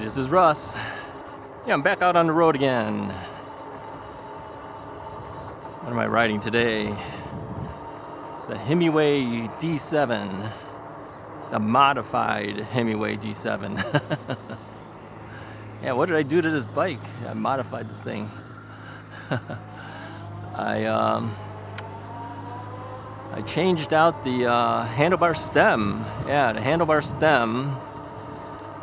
This is Russ. Yeah, I'm back out on the road again. What am I riding today? It's the Himiway D7. The modified Himiway D7. Yeah, what did I do to this bike? I modified this thing. I changed out the handlebar stem. Yeah, the handlebar stem.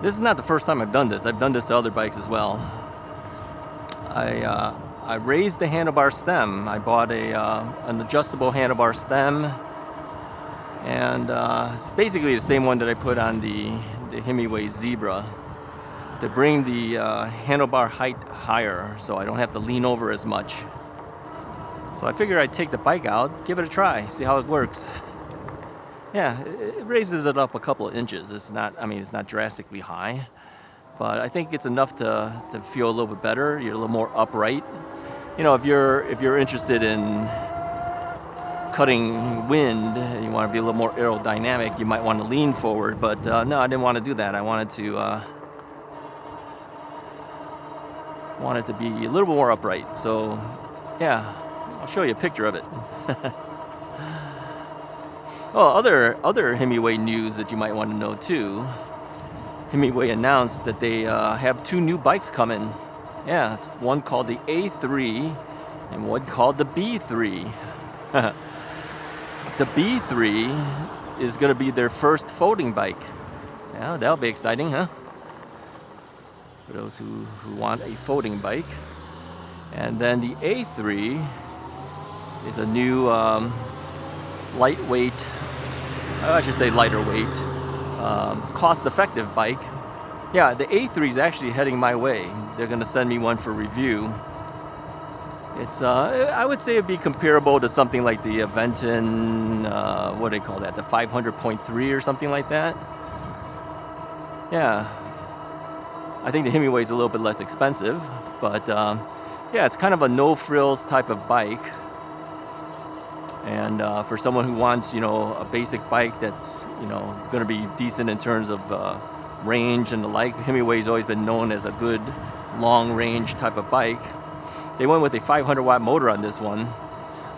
This is not the first time I've done this. I've done this to other bikes as well. I raised the handlebar stem. I bought an adjustable handlebar stem, and it's basically the same one that I put on the Himiway Zebra to bring the handlebar height higher, so I don't have to lean over as much. So I figured I'd take the bike out, give it a try, see how it works. Yeah, it raises it up a couple of inches. It's not, I mean, it's not drastically high, but I think it's enough to feel a little bit better. You're a little more upright. You know, if you're interested in cutting wind, and you want to be a little more aerodynamic, you might want to lean forward. But no, I didn't want to do that. I wanted to be a little more upright. So, yeah, I'll show you a picture of it. Oh, other Himiway news that you might want to know too. Himiway announced that they have two new bikes coming. Yeah, it's one called the A3 and one called the B3. The B3 is going to be their first folding bike. Yeah, that'll be exciting, huh? For those who want a folding bike. And then the A3 is a new lightweight, I should say lighter weight, cost-effective bike. Yeah, the A3 is actually heading my way. They're going to send me one for review. It's, I would say it'd be comparable to something like the Aventon, what do they call that? The 500.3 or something like that. Yeah. I think the Himiway is a little bit less expensive, but yeah, it's kind of a no-frills type of bike. And for someone who wants, you know, a basic bike that's, you know, going to be decent in terms of range and the like, Himiway's always been known as a good long-range type of bike. They went with a 500-watt motor on this one,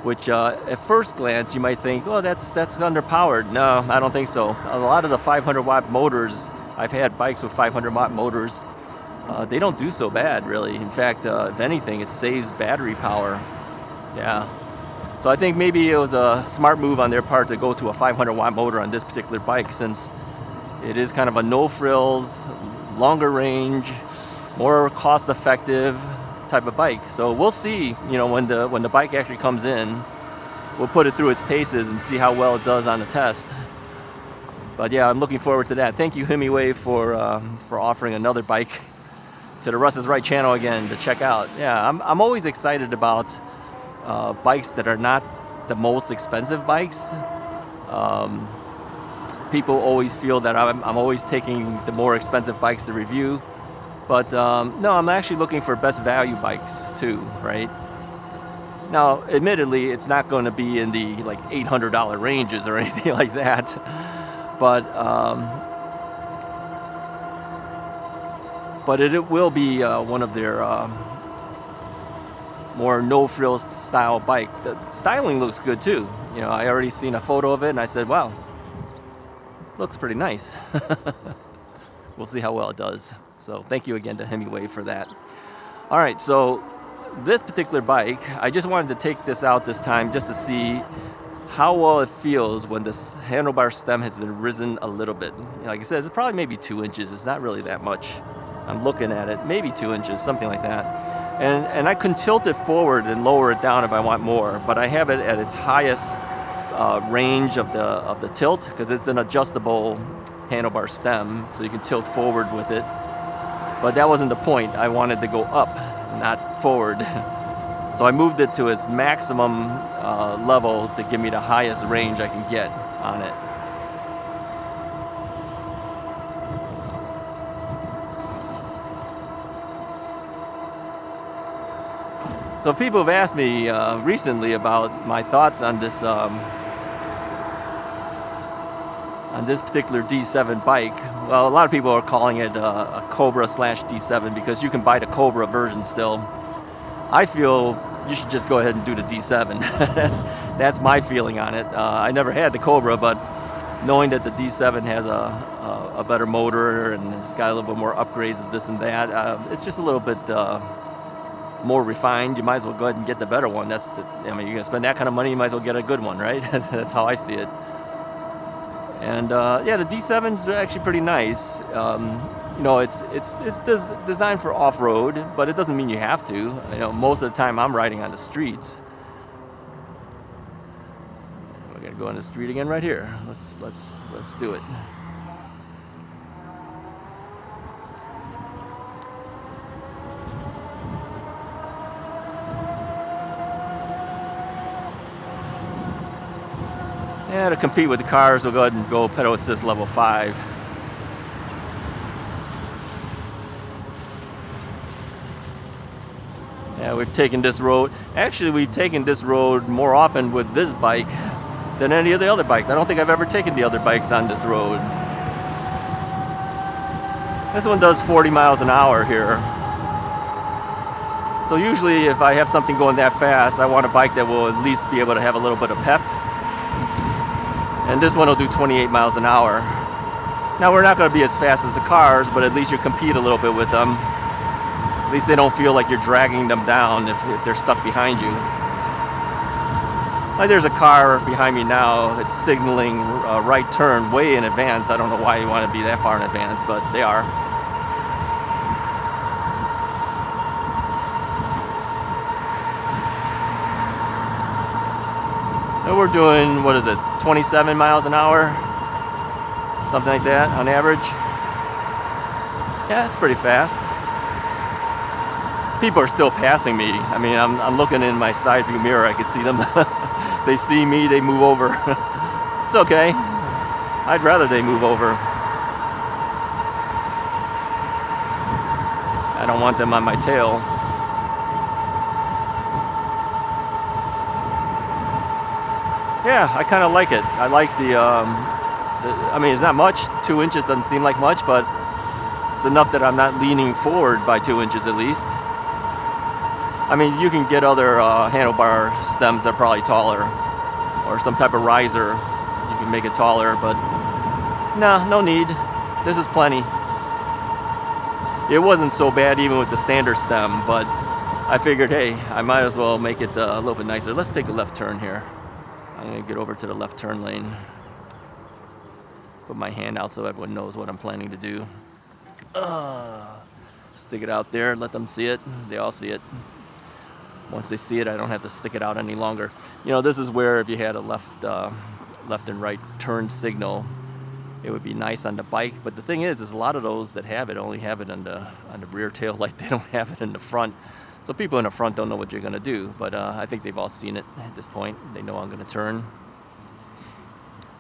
which at first glance you might think, oh, that's underpowered. No, I don't think so. A lot of the 500-watt motors, I've had bikes with 500-watt motors, they don't do so bad, really. In fact, if anything, it saves battery power. Yeah. So I think maybe it was a smart move on their part to go to a 500-watt motor on this particular bike, since it is kind of a no-frills, longer range, more cost-effective type of bike. So we'll see, you know, when the bike actually comes in, we'll put it through its paces and see how well it does on the test. But yeah, I'm looking forward to that. Thank you, Himiway, for offering another bike to the Russ is Right channel again to check out. Yeah, I'm always excited about bikes that are not the most expensive bikes. People always feel that I'm always taking the more expensive bikes to review, but no, I'm actually looking for best value bikes too, right? Now, admittedly, it's not going to be in the like $800 ranges or anything like that, but it will be one of their more no-frills style bike. The styling looks good too. You know, I already seen a photo of it and I said, wow, looks pretty nice. We'll see how well it does. So thank you again to Himiway for that. All right, so this particular bike, I just wanted to take this out this time just to see how well it feels when this handlebar stem has been risen a little bit. Like I said, it's probably maybe 2 inches. It's not really that much. I'm looking at it, maybe 2 inches, something like that. And I can tilt it forward and lower it down if I want more, but I have it at its highest range of the tilt, because it's an adjustable handlebar stem, so you can tilt forward with it. But that wasn't the point. I wanted to go up, not forward. So I moved it to its maximum level to give me the highest range I can get on it. So people have asked me recently about my thoughts on this on this particular D7 bike. Well, a lot of people are calling it a Cobra / D7 because you can buy the Cobra version still. I feel you should just go ahead and do the D7. That's my feeling on it. I never had the Cobra, but knowing that the D7 has a better motor and it's got a little bit more upgrades of this and that, it's just a little bit more refined. You might as well go ahead and get the better one. I mean, you're gonna spend that kind of money, you might as well get a good one, right? That's how I see it. And yeah, the D7 is actually pretty nice. You know, it's designed for off-road, but it doesn't mean you have to. You know, most of the time I'm riding on the streets. We're gonna go on the street again right here. Let's do it. Yeah, to compete with the cars, we'll go ahead and go pedal assist level 5. Yeah, we've taken this road. Actually, we've taken this road more often with this bike than any of the other bikes. I don't think I've ever taken the other bikes on this road. This one does 40 miles an hour here. So usually if I have something going that fast, I want a bike that will at least be able to have a little bit of pep. And this one will do 28 miles an hour. Now we're not going to be as fast as the cars, but at least you compete a little bit with them. At least they don't feel like you're dragging them down if they're stuck behind you. Like there's a car behind me now that's signaling a right turn way in advance. I don't know why you want to be that far in advance, but they are. And we're doing, what is it, 27 miles an hour? Something like that on average. Yeah, it's pretty fast. People are still passing me. I mean, I'm looking in my side view mirror. I can see them. They see me, they move over. It's okay. I'd rather they move over. I don't want them on my tail. Yeah, I kind of like it. I like I mean, it's not much. 2 inches doesn't seem like much, but it's enough that I'm not leaning forward by 2 inches at least. I mean, you can get other handlebar stems that are probably taller, or some type of riser. You can make it taller, but no need. This is plenty. It wasn't so bad even with the standard stem, but I figured, hey, I might as well make it a little bit nicer. Let's take a left turn here. I'm gonna get over to the left turn lane. Put my hand out so everyone knows what I'm planning to do. Stick it out there, let them see it. They all see it. Once they see it, I don't have to stick it out any longer. You know, this is where if you had a left and right turn signal, it would be nice on the bike. But the thing is a lot of those that have it only have it on the rear tail light. They don't have it in the front. So people in the front don't know what you're gonna do. But I think they've all seen it at this point. They know I'm gonna turn.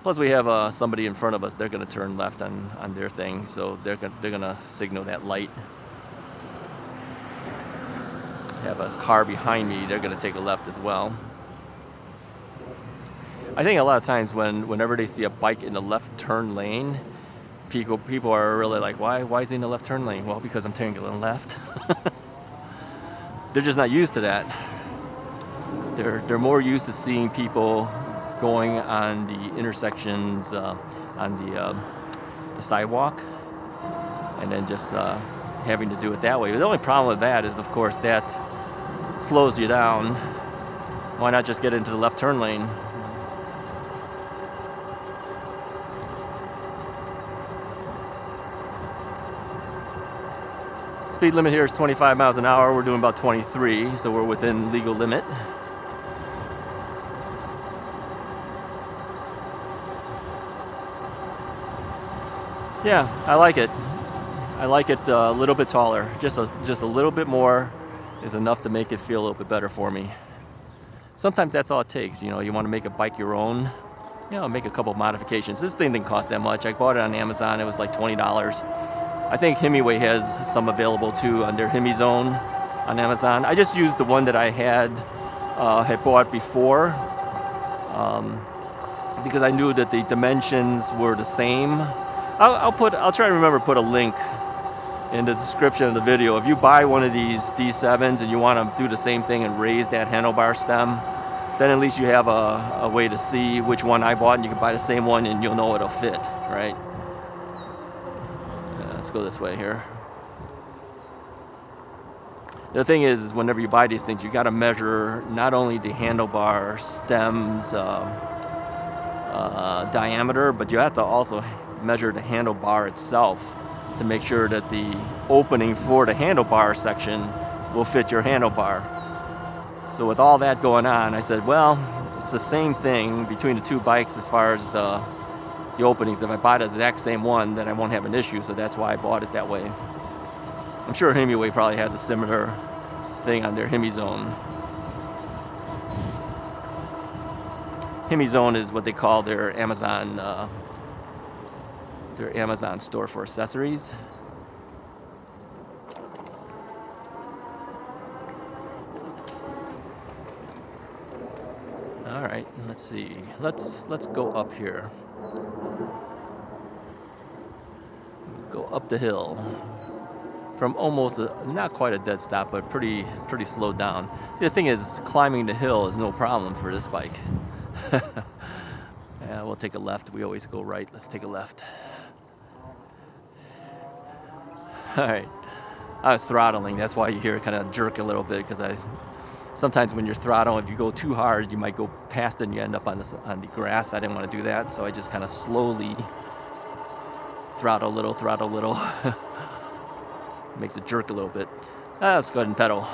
Plus we have somebody in front of us. They're gonna turn left on their thing. So they're gonna signal that light. Have a car behind me, they're going to take a left as well. I think a lot of times whenever they see a bike in the left turn lane, people are really like, why is he in the left turn lane? Well, because I'm taking a little left. They're just not used to that. They're more used to seeing people going on the intersections on the sidewalk, and then just having to do it that way. But the only problem with that is, of course, that slows you down. Why not just get into the left turn lane? Speed limit here is 25 miles an hour. We're doing about 23, so we're within legal limit. Yeah, I like it. I like it a little bit taller. Just a little bit more is enough to make it feel a little bit better for me. Sometimes that's all it takes. You know, you want to make a bike your own, you know, make a couple of modifications. This thing didn't cost that much. I bought it on Amazon. It was like $20. I think Himiway has some available too on their Himi Zone on Amazon. I just used the one that I had bought before. because I knew that the dimensions were the same. I'll try to remember to put a link in the description of the video. If you buy one of these D7s and you want to do the same thing and raise that handlebar stem, then at least you have a way to see which one I bought, and you can buy the same one and you'll know it'll fit, right? Let's go this way here. The thing is whenever you buy these things, you got to measure not only the handlebar stem's diameter, but you have to also measure the handlebar itself to make sure that the opening for the handlebar section will fit your handlebar. So with all that going on, I said, well, it's the same thing between the two bikes as far as the openings. If I buy the exact same one, then I won't have an issue, so that's why I bought it that way. I'm sure Himiway probably has a similar thing on their Himizone. Himizone is what they call their Amazon store for accessories. All right, let's see. Let's go up here. Go up the hill from almost not quite a dead stop, but pretty slowed down. See, the thing is, climbing the hill is no problem for this bike. Yeah, we'll take a left. We always go right. Let's take a left. All right. I was throttling. That's why you hear it kind of jerk a little bit, because sometimes when you're throttling, if you go too hard, you might go past it and you end up on the grass. I didn't want to do that, so I just kind of slowly throttle a little. Makes it jerk a little bit. Let's go ahead and pedal.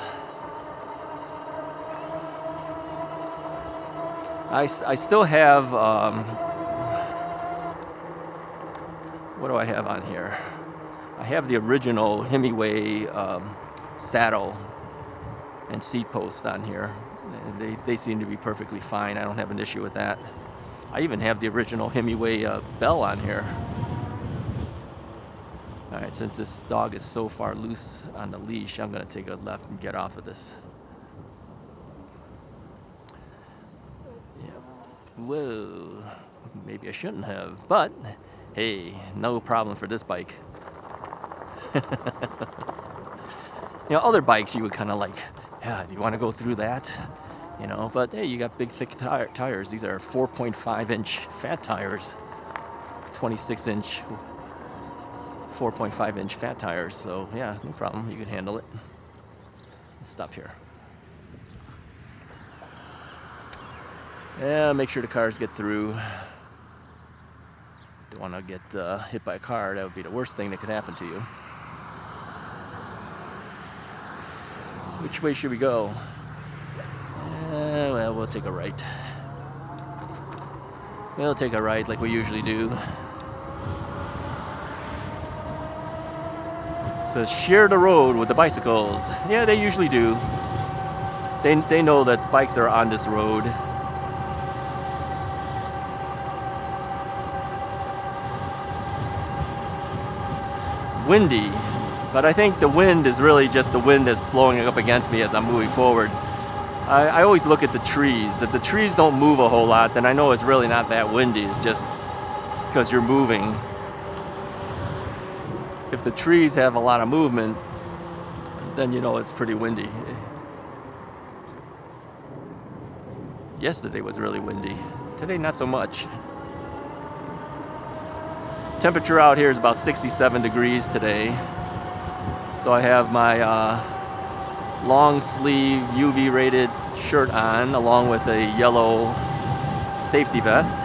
I still have, what do I have on here? I have the original Himiway saddle and seat post on here. They seem to be perfectly fine. I don't have an issue with that. I even have the original Himiway bell on here. All right, since this dog is so far loose on the leash, I'm going to take a left and get off of this. Whoa, maybe I shouldn't have, but hey, no problem for this bike. Other bikes you would kind of like, yeah, do you want to go through that? But hey, you got big thick tires. These are 4.5 inch fat tires, 26 inch 4.5 inch fat tires, so yeah, no problem, you can handle it. Let's stop here. Yeah, make sure the cars get through. Don't want to get hit by a car. That would be the worst thing that could happen to you. Which way should we go? Well, we'll take a right. We'll take a right like we usually do. Says share the road with the bicycles. Yeah, they usually do. They know that bikes are on this road. Windy, but I think the wind is really just the wind that's blowing up against me as I'm moving forward. I always look at the trees. If the trees don't move a whole lot, then I know it's really not that windy. It's just because you're moving. If the trees have a lot of movement, then you know it's pretty windy. Yesterday was really windy. Today, not so much. Temperature out here is about 67 degrees today. So I have my long sleeve UV rated shirt on, along with a yellow safety vest.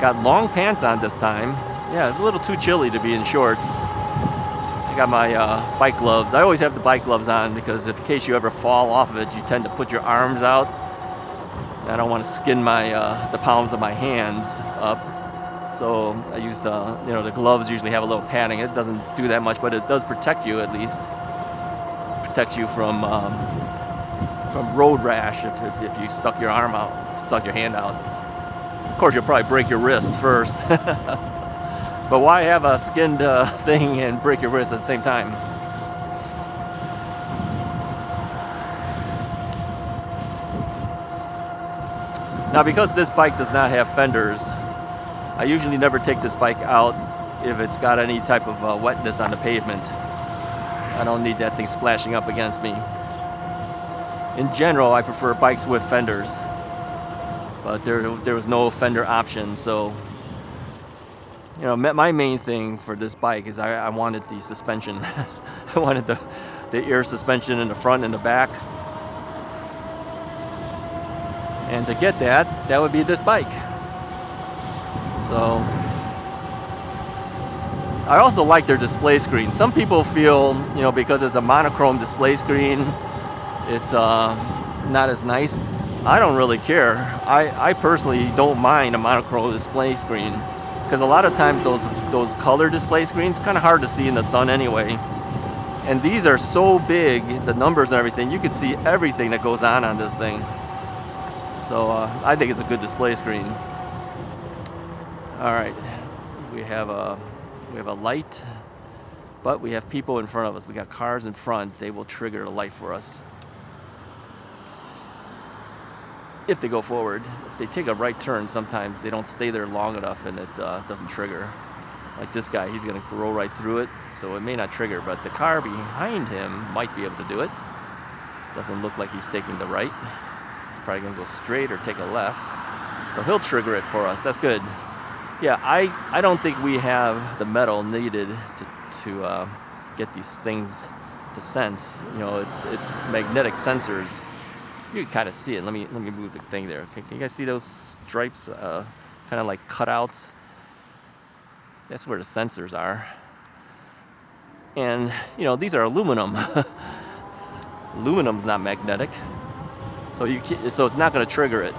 Got long pants on this time. Yeah, it's a little too chilly to be in shorts. I got my bike gloves. I always have the bike gloves on because in case you ever fall off of it, you tend to put your arms out. I don't want to skin the palms of my hands up. So I use the gloves usually have a little padding. It doesn't do that much, but it does protect you at least. Protects you from road rash if you stuck your arm out, stuck your hand out. Of course, you'll probably break your wrist first. But why have a skinned thing and break your wrist at the same time? Now, because this bike does not have fenders, I usually never take this bike out if it's got any type of wetness on the pavement. I don't need that thing splashing up against me. In general, I prefer bikes with fenders, but there was no fender option, so you know, my main thing for this bike is I wanted the suspension. I wanted the air suspension in the front and the back. And to get that would be this bike. So I also like their display screen. Some people feel, you know, because it's a monochrome display screen, it's not as nice. I don't really care. I personally don't mind a monochrome display screen, because a lot of times those color display screens kind of hard to see in the sun anyway. And these are so big, the numbers and everything, you can see everything that goes on this thing. So I think it's a good display screen. All right, we have a light, but we have people in front of us. We got cars in front. They will trigger a light for us if they go forward. If they take a right turn, sometimes they don't stay there long enough and it doesn't trigger. Like this guy, he's gonna roll right through it, so it may not trigger, but the car behind him might be able to do it. Doesn't look like he's taking the right. He's probably gonna go straight or take a left. So he'll trigger it for us. That's good. Yeah, I don't think we have the metal needed to get these things to sense. You know, it's magnetic sensors. You can kind of see it. Let me move the thing there. Can you guys see those stripes, kind of like cutouts? That's where the sensors are. And you know, these are aluminum. Aluminum's not magnetic, so it's not going to trigger it.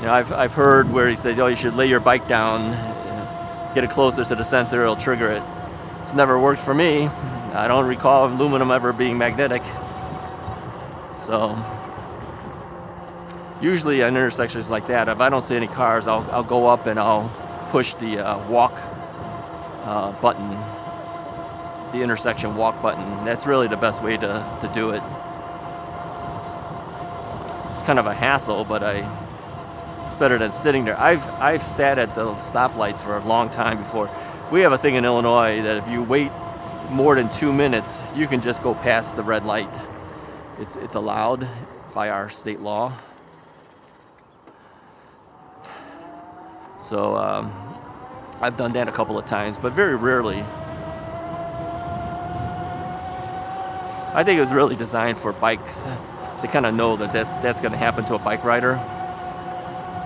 You know, I've heard where he says, oh, you should lay your bike down, get it closer to the sensor, it'll trigger it. It's never worked for me. I don't recall aluminum ever being magnetic. So usually at intersections like that, if I don't see any cars, I'll go up and I'll push the walk button, the intersection walk button. That's really the best way to do it. It's kind of a hassle, but it's better than sitting there. I've sat at the stoplights for a long time before. We have a thing in Illinois that if you wait more than 2 minutes, you can just go past the red light. It's allowed by our state law. So I've done that a couple of times, but very rarely. I think it was really designed for bikes. They kind of know that's going to happen to a bike rider.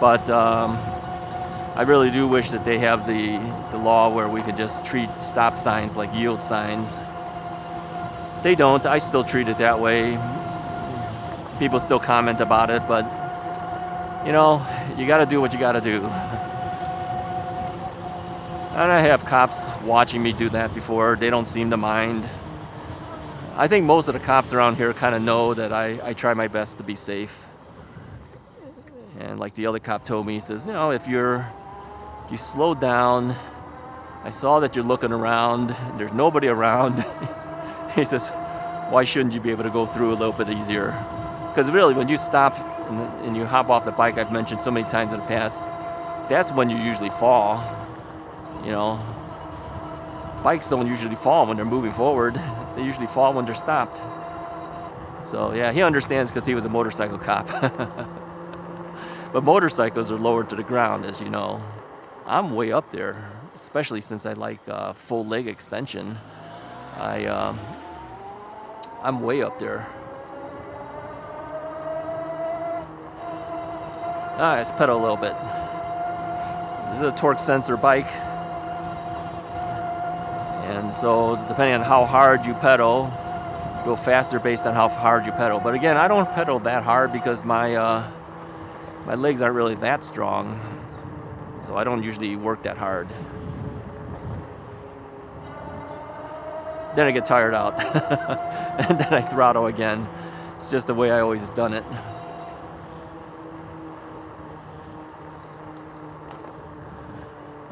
But I really do wish that they have the law where we could just treat stop signs like yield signs. They don't. I still treat it that way. People still comment about it, but you know, you got to do what you got to do. And I have cops watching me do that before. They don't seem to mind. I think most of the cops around here kind of know that I try my best to be safe. And like the other cop told me, he says, you know, if you slow down, I saw that you're looking around, there's nobody around. He says, why shouldn't you be able to go through a little bit easier? Because really, when you stop and you hop off the bike, I've mentioned so many times in the past, that's when you usually fall. You know, bikes don't usually fall when they're moving forward. They usually fall when they're stopped. So yeah, he understands because he was a motorcycle cop. But motorcycles are lowered to the ground, as you know. I'm way up there, especially since I like full leg extension. I'm way up there. All right, let's pedal a little bit. This is a torque sensor bike. And so depending on how hard you pedal, you go faster based on how hard you pedal. But again, I don't pedal that hard because my legs aren't really that strong. So I don't usually work that hard. Then I get tired out. And then I throttle again. It's just the way I always have done it.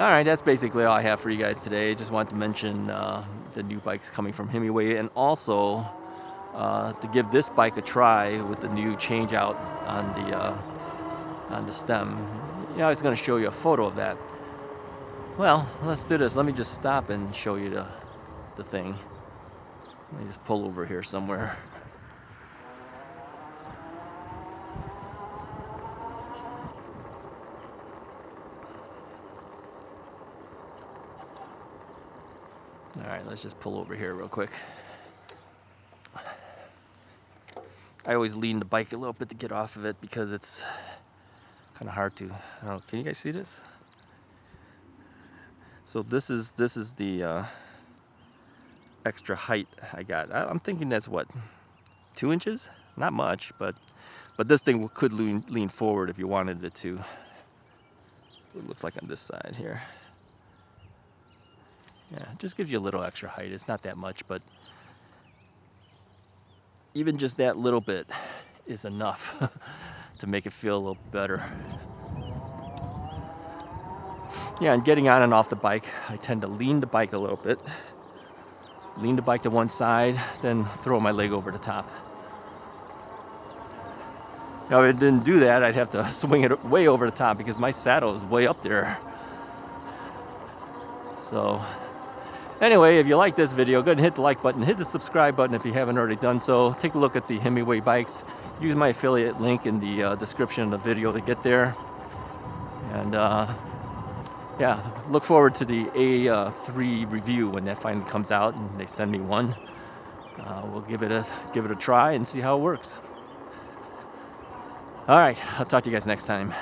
Alright, that's basically all I have for you guys today. Just wanted to mention the new bikes coming from Himiway, and also to give this bike a try with the new change out on the stem. I was going to show you a photo of that. Well, let's do this. Let me just stop and show you the thing. Let me just pull over here somewhere. Alright, let's just pull over here real quick. I always lean the bike a little bit to get off of it because it's kind of hard to. I don't know, can you guys see this? So this is the extra height I got. I'm thinking that's what, 2 inches? Not much, but this thing could lean forward if you wanted it to. It looks like on this side here. Yeah, it just gives you a little extra height. It's not that much, but even just that little bit is enough to make it feel a little better. Yeah, and getting on and off the bike, I tend to lean the bike a little bit. Lean the bike to one side, then throw my leg over the top. Now, if I didn't do that, I'd have to swing it way over the top because my saddle is way up there. So, anyway, if you like this video, go ahead and hit the like button. Hit the subscribe button if you haven't already done so. Take a look at the Himiway bikes. Use my affiliate link in the description of the video to get there. And yeah, look forward to the A3 review when that finally comes out and they send me one. We'll give it a try and see how it works. All right, I'll talk to you guys next time.